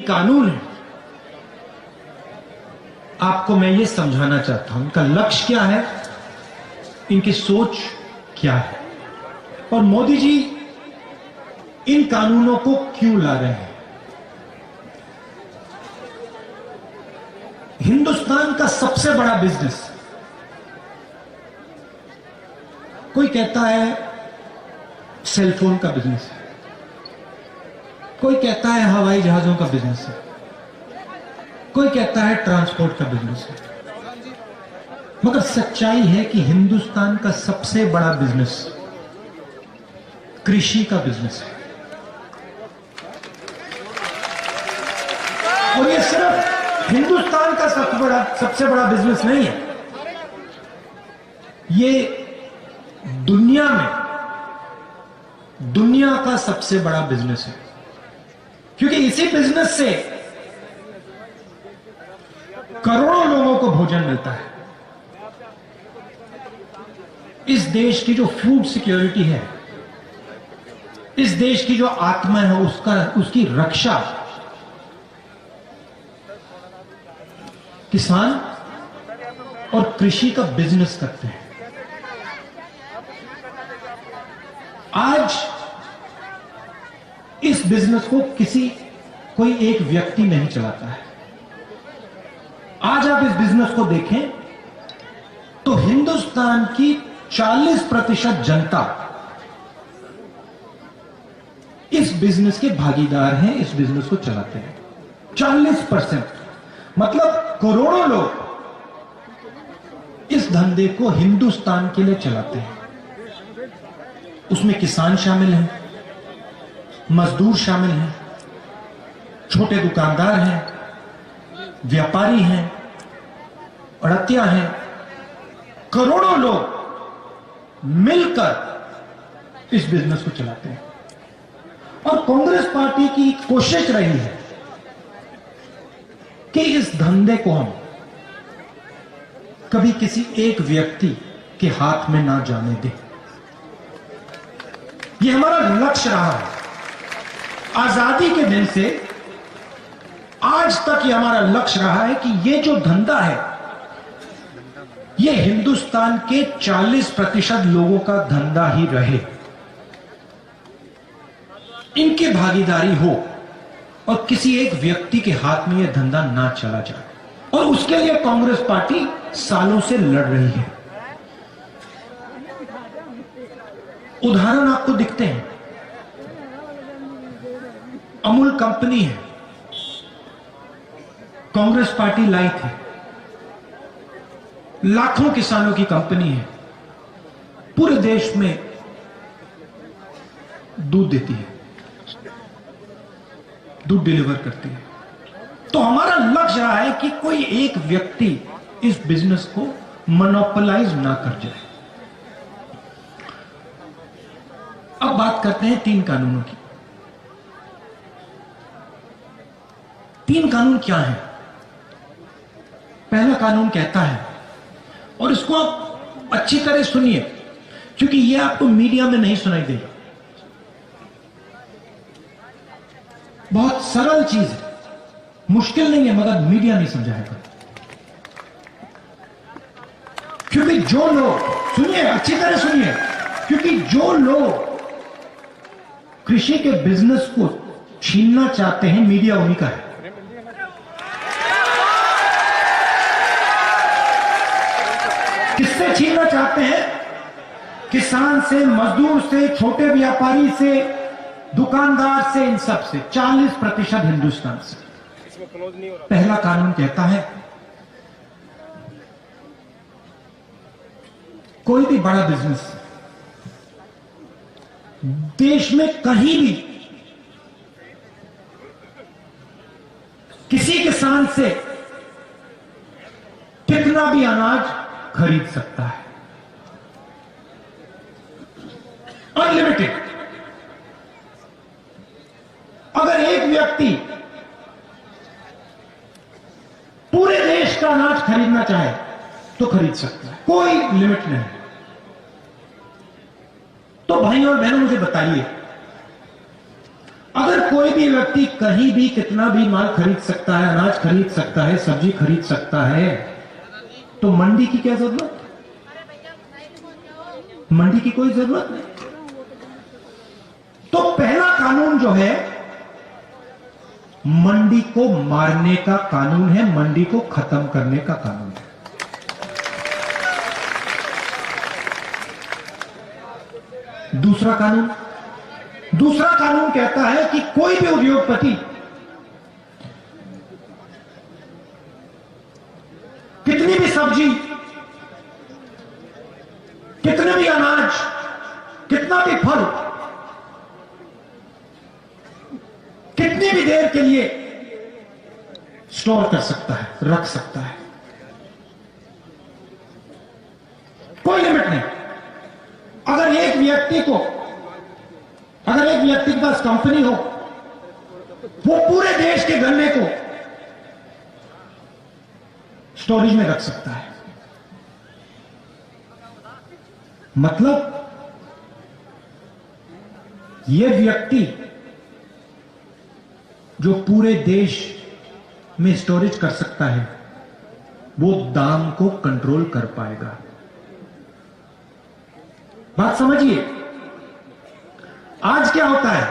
कानून है, आपको मैं ये समझाना चाहता हूं इनका लक्ष्य क्या है, इनकी सोच क्या है और मोदी जी इन कानूनों को क्यों ला रहे हैं। हिंदुस्तान का सबसे बड़ा बिजनेस, कोई कहता है सेलफोन का बिजनेस है, कोई कहता है हवाई जहाजों का बिजनेस है, कोई कहता है ट्रांसपोर्ट का बिजनेस है, मगर सच्चाई है कि हिंदुस्तान का सबसे बड़ा बिजनेस कृषि का बिजनेस है। और ये सिर्फ हिंदुस्तान का सबसे बड़ा बिजनेस नहीं है, ये दुनिया का सबसे बड़ा बिजनेस है, क्योंकि इसी बिजनेस से करोड़ों लोगों को भोजन मिलता है। इस देश की जो फूड सिक्योरिटी है, इस देश की जो आत्मा है, उसकी रक्षा किसान और कृषि का बिजनेस करते हैं। आज इस बिजनेस को कोई एक व्यक्ति नहीं चलाता है। आज आप इस बिजनेस को देखें तो हिंदुस्तान की 40% जनता इस बिजनेस के भागीदार हैं, इस बिजनेस को चलाते हैं। 40% मतलब करोड़ों लोग इस धंधे को हिंदुस्तान के लिए चलाते हैं। उसमें किसान शामिल हैं, मजदूर शामिल हैं, छोटे दुकानदार हैं, व्यापारी हैं, अड़तिया हैं, करोड़ों लोग मिलकर इस बिजनेस को चलाते हैं। और कांग्रेस पार्टी की कोशिश रही है कि इस धंधे को हम कभी किसी एक व्यक्ति के हाथ में ना जाने दें। यह हमारा लक्ष्य रहा है। आजादी के दिन से आज तक ये हमारा लक्ष्य रहा है कि ये जो धंधा है, ये हिंदुस्तान के 40% लोगों का धंधा ही रहे, इनकी भागीदारी हो और किसी एक व्यक्ति के हाथ में यह धंधा ना चला जाए। और उसके लिए कांग्रेस पार्टी सालों से लड़ रही है। उदाहरण आपको दिखते हैं। अमूल कंपनी है, कांग्रेस पार्टी लाई थी। लाखों किसानों की कंपनी है, पूरे देश में दूध देती है, दूध डिलीवर करती है। तो हमारा लक्ष्य रहा है कि कोई एक व्यक्ति इस बिजनेस को मोनोपोलाइज ना कर जाए। अब बात करते हैं 3 कानूनों की। 3 कानून क्या है? पहला कानून कहता है, और इसको आप अच्छी तरह सुनिए क्योंकि यह आपको मीडिया में नहीं सुनाई देगा। बहुत सरल चीज है, मुश्किल नहीं है, मगर मीडिया नहीं समझाएगा। क्योंकि जो लोग, सुनिए अच्छी तरह सुनिए, क्योंकि जो लोग कृषि के बिजनेस को छीनना चाहते हैं, मीडिया उन्हीं का है। किससे छीनना चाहते हैं? किसान से, मजदूर से, छोटे व्यापारी से, दुकानदार से, इन सब से। 40% हिंदुस्तान से। पहला कानून कहता है, कोई भी बड़ा बिजनेस देश में कहीं भी किसी किसान से कितना भी अनाज खरीद सकता है, अनलिमिटेड। अगर एक व्यक्ति पूरे देश का अनाज खरीदना चाहे तो खरीद सकता है, कोई लिमिट नहीं। तो भाई और बहनों, मुझे बताइए, अगर कोई भी व्यक्ति कहीं भी कितना भी माल खरीद सकता है, अनाज खरीद सकता है, सब्जी खरीद सकता है, तो मंडी की क्या जरूरत? मंडी की कोई जरूरत नहीं। तो पहला कानून जो है मंडी को मारने का कानून है, मंडी को खत्म करने का कानून है। दूसरा कानून कहता है कि कोई भी उद्योगपति कितनी भी सब्जी, कितने भी अनाज, कितना भी फल कितनी भी देर के लिए स्टोर कर सकता है, रख सकता है, कोई लिमिट नहीं। अगर एक व्यक्ति के पास कंपनी हो, वो पूरे देश के गन्ने को स्टोरेज में रख सकता है। मतलब यह व्यक्ति जो पूरे देश में स्टोरेज कर सकता है, वो दाम को कंट्रोल कर पाएगा। बात समझिए। आज क्या होता है?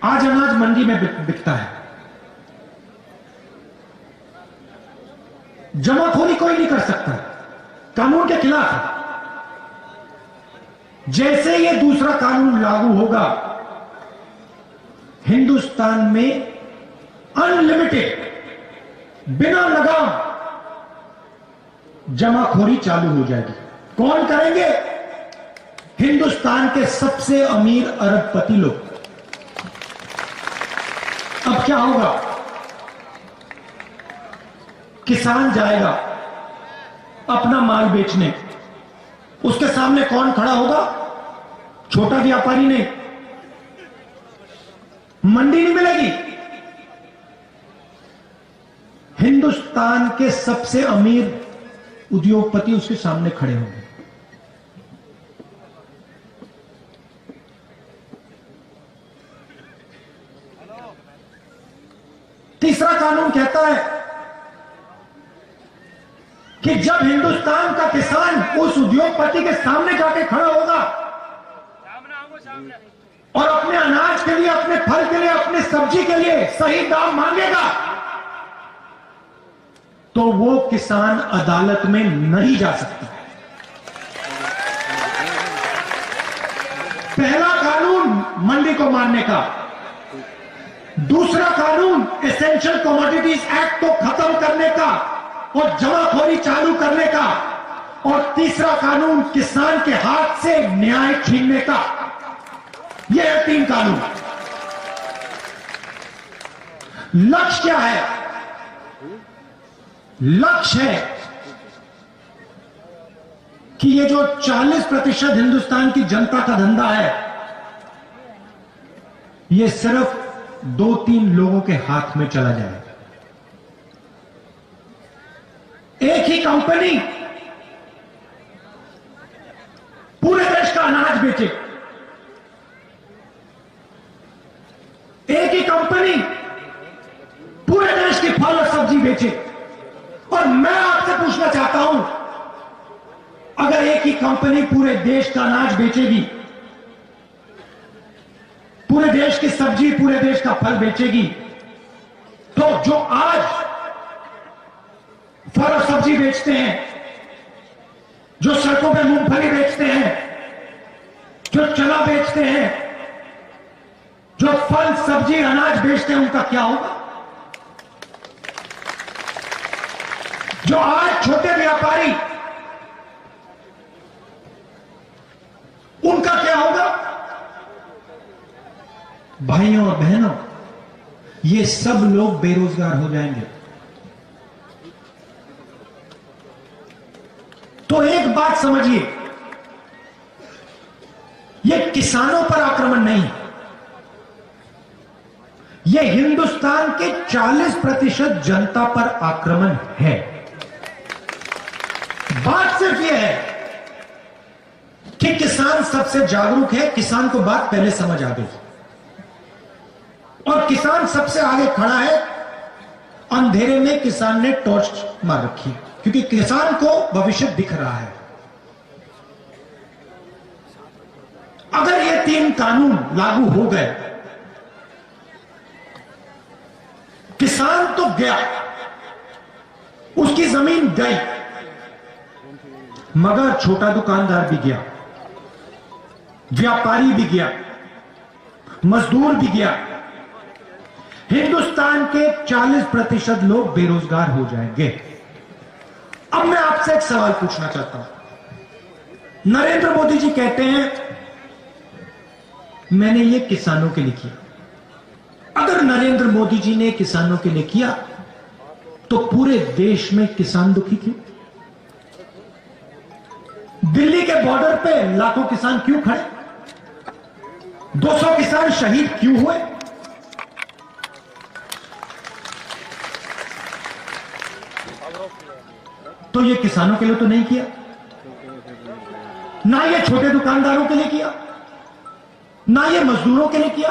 आज अनाज मंडी में बिकता है, जमाखोरी कोई नहीं कर सकता, कानून के खिलाफ है। जैसे ये दूसरा कानून लागू होगा, हिंदुस्तान में अनलिमिटेड, बिना लगाम जमाखोरी चालू हो जाएगी। कौन करेंगे? हिंदुस्तान के सबसे अमीर अरबपति लोग। अब क्या होगा? किसान जाएगा अपना माल बेचने, उसके सामने कौन खड़ा होगा? छोटा व्यापारी नहीं, मंडी नहीं मिलेगी। हिंदुस्तान के सबसे अमीर उद्योगपति उसके सामने खड़े होंगे। तीसरा कानून कहता है कि जब हिंदुस्तान का किसान उस उद्योगपति के सामने जाके खड़ा होगा और अपने अनाज के लिए, अपने फल के लिए, अपने सब्जी के लिए सही दाम मांगेगा, तो वो किसान अदालत में नहीं जा सकता। पहला कानून मंडी को मारने का, दूसरा कानून एसेंशियल कमोडिटीज एक्ट को खत्म करने का और जमाखोरी चालू करने का, और तीसरा कानून किसान के हाथ से न्याय छीनने का। यह है 3 कानून। लक्ष्य क्या है? लक्ष्य है कि ये जो 40% हिंदुस्तान की जनता का धंधा है, ये सिर्फ 2-3 लोगों के हाथ में चला जाए। एक ही कंपनी पूरे देश का अनाज बेचे, एक ही कंपनी पूरे देश की फल और सब्जी बेचे। और मैं आपसे पूछना चाहता हूं, अगर एक ही कंपनी पूरे देश का अनाज बेचेगी, पूरे देश की सब्जी, पूरे देश का फल बेचेगी, तो जो आज फल और सब्जी बेचते हैं, जो सड़कों पे मूंगफली बेचते हैं, जो चना बेचते हैं, जो फल सब्जी अनाज बेचते हैं, उनका क्या होगा? जो आज छोटे व्यापारी, उनका क्या होगा? भाइयों और बहनों, ये सब लोग बेरोजगार हो जाएंगे। तो एक बात समझिए, यह किसानों पर आक्रमण नहीं, यह हिंदुस्तान के 40% जनता पर आक्रमण है। बात सिर्फ यह है कि किसान किसान सबसे जागरूक है, किसान को बात पहले समझ आ गई और किसान सबसे आगे खड़ा है। अंधेरे में किसान ने टॉर्च मार रखी क्योंकि किसान को भविष्य दिख रहा है। अगर ये 3 कानून लागू हो गए, किसान तो गया, उसकी जमीन गई, मगर छोटा दुकानदार भी गया, व्यापारी भी गया, मजदूर भी गया। हिंदुस्तान के 40% लोग बेरोजगार हो जाएंगे। अब मैं आपसे एक सवाल पूछना चाहता हूं। नरेंद्र मोदी जी कहते हैं मैंने ये किसानों के लिए किया। अगर नरेंद्र मोदी जी ने किसानों के लिए किया तो पूरे देश में किसान दुखी क्यों? दिल्ली के बॉर्डर पे लाखों किसान क्यों खड़े? 200 किसान शहीद क्यों हुए? तो ये किसानों के लिए तो नहीं किया, ना ये छोटे दुकानदारों के लिए किया, ना ये मजदूरों के लिए किया,